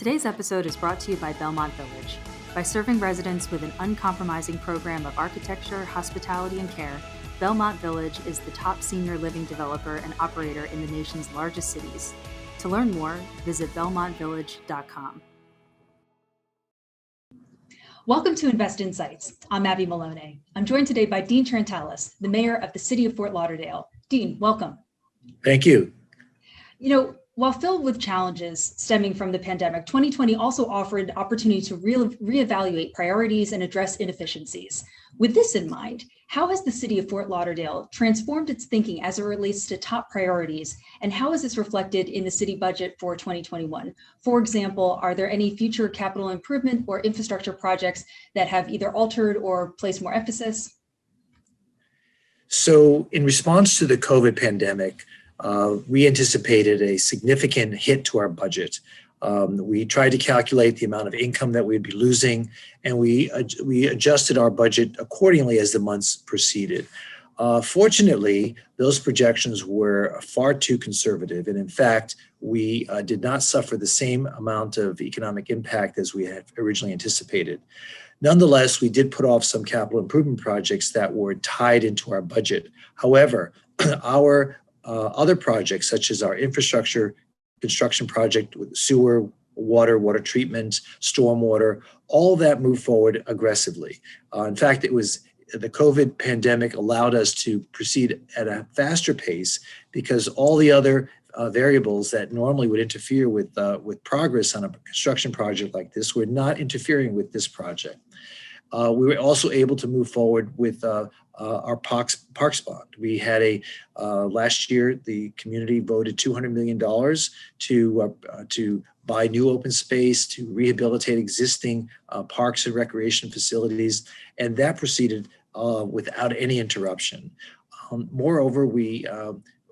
Today's episode is brought to you by Belmont Village. By serving residents with an uncompromising program of architecture, hospitality, and care, Belmont Village is the top senior living developer and operator in the nation's largest cities. To learn more, visit belmontvillage.com. Welcome to Invest Insights. I'm Abby Maloney. I'm joined today by Dean Trantalis, the mayor of the City of Fort Lauderdale. Dean, welcome. Thank you. While filled with challenges stemming from the pandemic, 2020 also offered the opportunity to reevaluate priorities and address inefficiencies. With this in mind, how has the City of Fort Lauderdale transformed its thinking as it relates to top priorities, and how is this reflected in the city budget for 2021? For example, are there any future capital improvement or infrastructure projects that have either altered or placed more emphasis? So in response to the COVID pandemic, we anticipated a significant hit to our budget. We tried to calculate the amount of income that we'd be losing, and we adjusted our budget accordingly as the months proceeded. Fortunately, those projections were far too conservative, and in fact, we did not suffer the same amount of economic impact as we had originally anticipated. Nonetheless, we did put off some capital improvement projects that were tied into our budget. However, our other projects, such as our infrastructure construction project with sewer, water treatment, stormwater, all that moved forward aggressively. In fact, it was the COVID pandemic allowed us to proceed at a faster pace because all the other variables that normally would interfere with progress on a construction project like this were not interfering with this project. We were also able to move forward with our parks bond. We had last year, the community voted $200 million to buy new open space, to rehabilitate existing parks and recreation facilities, and that proceeded without any interruption. Moreover,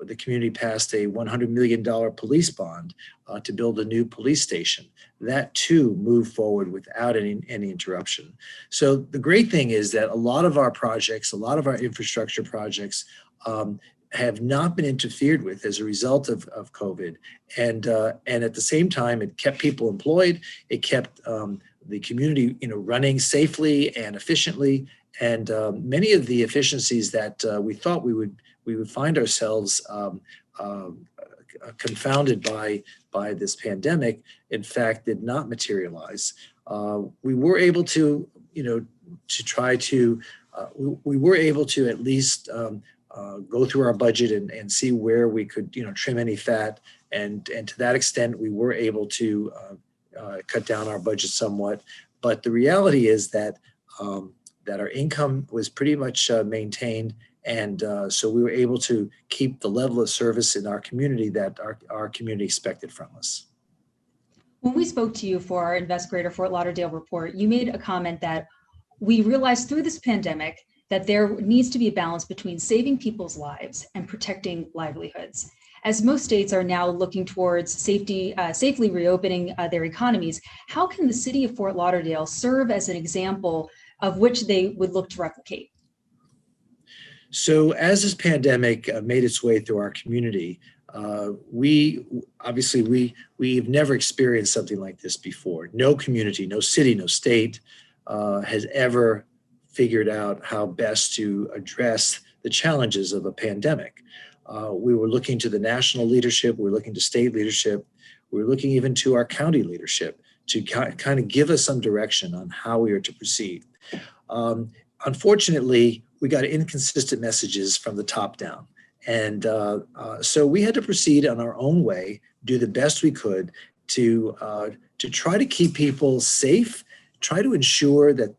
the community passed a $100 million police bond to build a new police station. That too moved forward without any interruption. So the great thing is that a lot of our projects, a lot of our infrastructure projects have not been interfered with as a result of COVID. And at the same time, it kept people employed. It kept the community running safely and efficiently. And many of the efficiencies that we thought we would find ourselves confounded by this pandemic, in fact, did not materialize. We were able to, we were able to at least go through our budget and see where we could, trim any fat. And to that extent, we were able to cut down our budget somewhat. But the reality is that our income was pretty much maintained. And so we were able to keep the level of service in our community that our community expected from us. When we spoke to you for our Invest Greater Fort Lauderdale report, you made a comment that we realized through this pandemic that there needs to be a balance between saving people's lives and protecting livelihoods. As most states are now looking towards safely reopening their economies, how can the City of Fort Lauderdale serve as an example of which they would look to replicate? So as this pandemic made its way through our community, we've never experienced something like this before. No community, no city, no state has ever figured out how best to address the challenges of a pandemic. We were looking to the national leadership, we were looking to state leadership, we were looking even to our county leadership to kind of give us some direction on how we are to proceed. Unfortunately, we got inconsistent messages from the top down. And so we had to proceed on our own way, do the best we could to try to keep people safe, try to ensure that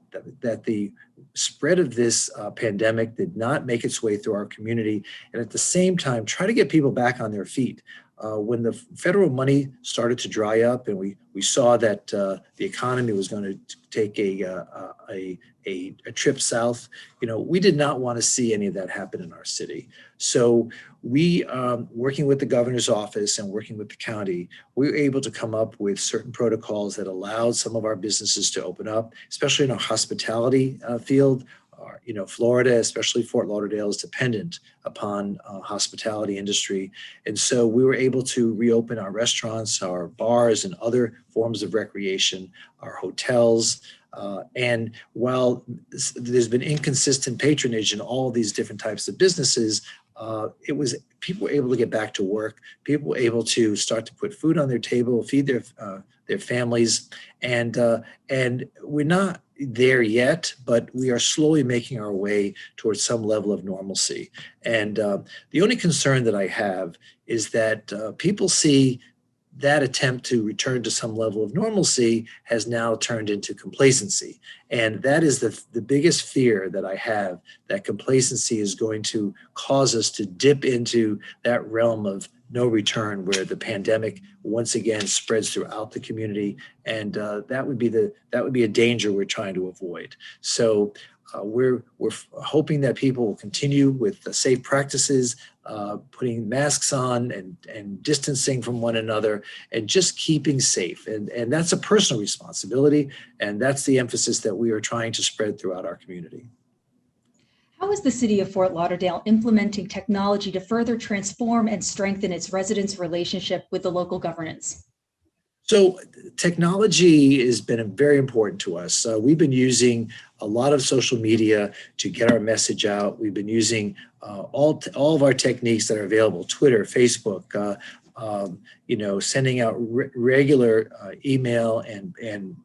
the spread of this pandemic did not make its way through our community, and at the same time, try to get people back on their feet. When the federal money started to dry up and we saw that the economy was going to take a trip south, we did not want to see any of that happen in our city. So we, working with the governor's office and working with the county, we were able to come up with certain protocols that allowed some of our businesses to open up, especially in our hospitality field. Florida, especially Fort Lauderdale, is dependent upon hospitality industry. And so we were able to reopen our restaurants, our bars, and other forms of recreation, our hotels. And while there's been inconsistent patronage in all these different types of businesses, it was people were able to get back to work. People were able to start to put food on their table, feed their families, and we're not there yet, but we are slowly making our way towards some level of normalcy. And the only concern that I have is that people see that attempt to return to some level of normalcy has now turned into complacency. And that is the biggest fear that I have, that complacency is going to cause us to dip into that realm of no return, where the pandemic once again spreads throughout the community. And that would be a danger we're trying to avoid. So we're hoping that people will continue with the safe practices, putting masks on and distancing from one another, and just keeping safe. And that's a personal responsibility. And that's the emphasis that we are trying to spread throughout our community. How is the City of Fort Lauderdale implementing technology to further transform and strengthen its residents' relationship with the local governance? So technology has been very important to us. We've been using a lot of social media to get our message out. We've been using all of our techniques that are available: Twitter, Facebook, sending out regular email and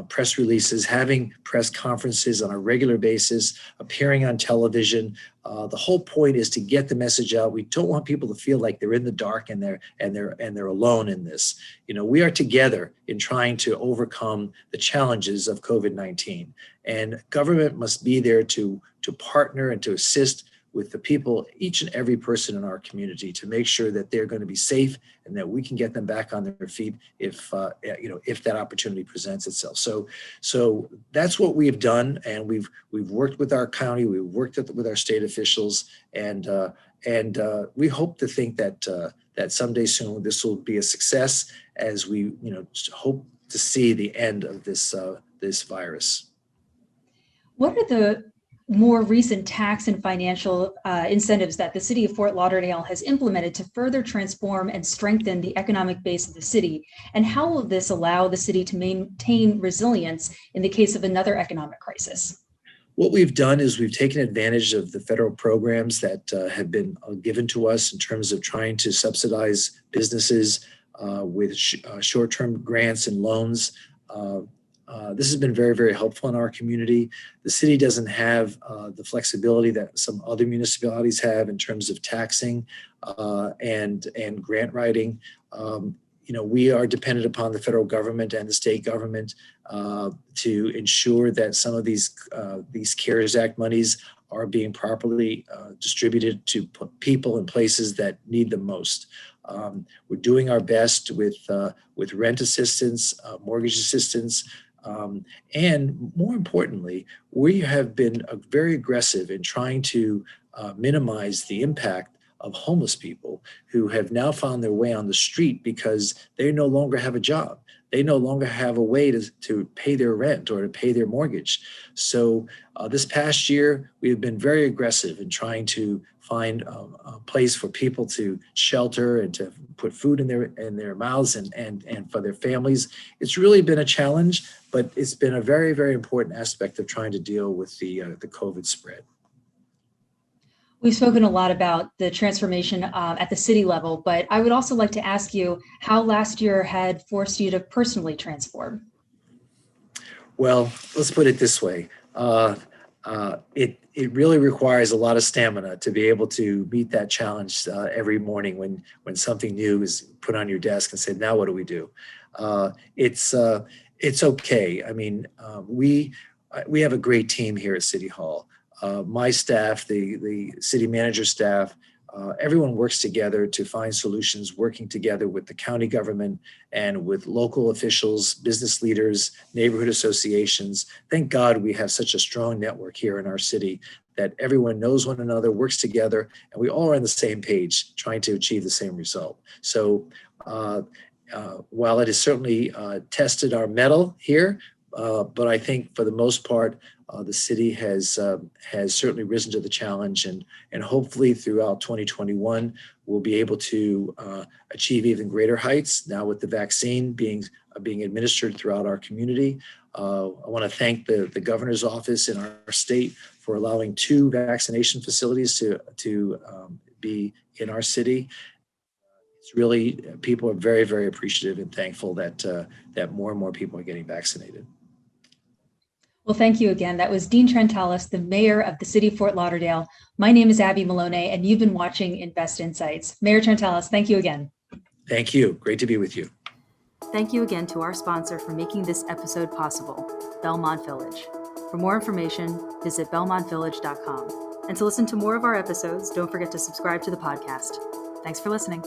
press releases, having press conferences on a regular basis, appearing on television. The whole point is to get the message out. We don't want people to feel like they're in the dark and they're alone in this. We are together in trying to overcome the challenges of COVID-19, and government must be there to partner and to assist with the people, each and every person in our community, to make sure that they're going to be safe and that we can get them back on their feet if that opportunity presents itself. So that's what we've done, and we've worked with our county, we've worked with our state officials, and we hope to think that someday soon this will be a success, as we hope to see the end of this virus. What are the more recent tax and financial incentives that the City of Fort Lauderdale has implemented to further transform and strengthen the economic base of the city? And how will this allow the city to maintain resilience in the case of another economic crisis? What we've done is we've taken advantage of the federal programs that have been given to us in terms of trying to subsidize businesses with short-term grants and loans. This has been very, very helpful in our community. The city doesn't have the flexibility that some other municipalities have in terms of taxing and grant writing. We are dependent upon the federal government and the state government to ensure that some of these CARES Act monies are being properly distributed to people and places that need them most. We're doing our best with rent assistance, mortgage assistance, and more importantly, we have been very aggressive in trying to minimize the impact of homeless people who have now found their way on the street because they no longer have a job. They no longer have a way to pay their rent or to pay their mortgage. So this past year, we have been very aggressive in trying to find a place for people to shelter and to put food in their mouths and for their families. It's really been a challenge, but it's been a very, very important aspect of trying to deal with the COVID spread. We've spoken a lot about the transformation at the city level, but I would also like to ask you how last year had forced you to personally transform. Well, let's put it this way. It really requires a lot of stamina to be able to meet that challenge every morning when something new is put on your desk and said, now what do we do? It's okay. I mean, we have a great team here at City Hall. My staff, the city manager staff, everyone works together to find solutions, working together with the county government and with local officials, business leaders, neighborhood associations. Thank God we have such a strong network here in our city that everyone knows one another, works together, and we all are on the same page trying to achieve the same result. So while it has certainly tested our mettle here, But I think for the most part, the city has certainly risen to the challenge, and hopefully throughout 2021, we'll be able to achieve even greater heights now with the vaccine being administered throughout our community. I want to thank the governor's office in our state for allowing 2 vaccination facilities to be in our city. It's really, people are very, very appreciative and thankful that more and more people are getting vaccinated. Well, thank you again. That was Dean Trantalis, the mayor of the City of Fort Lauderdale. My name is Abby Maloney, and you've been watching Invest Insights. Mayor Trantalis, thank you again. Thank you. Great to be with you. Thank you again to our sponsor for making this episode possible, Belmont Village. For more information, visit belmontvillage.com. And to listen to more of our episodes, don't forget to subscribe to the podcast. Thanks for listening.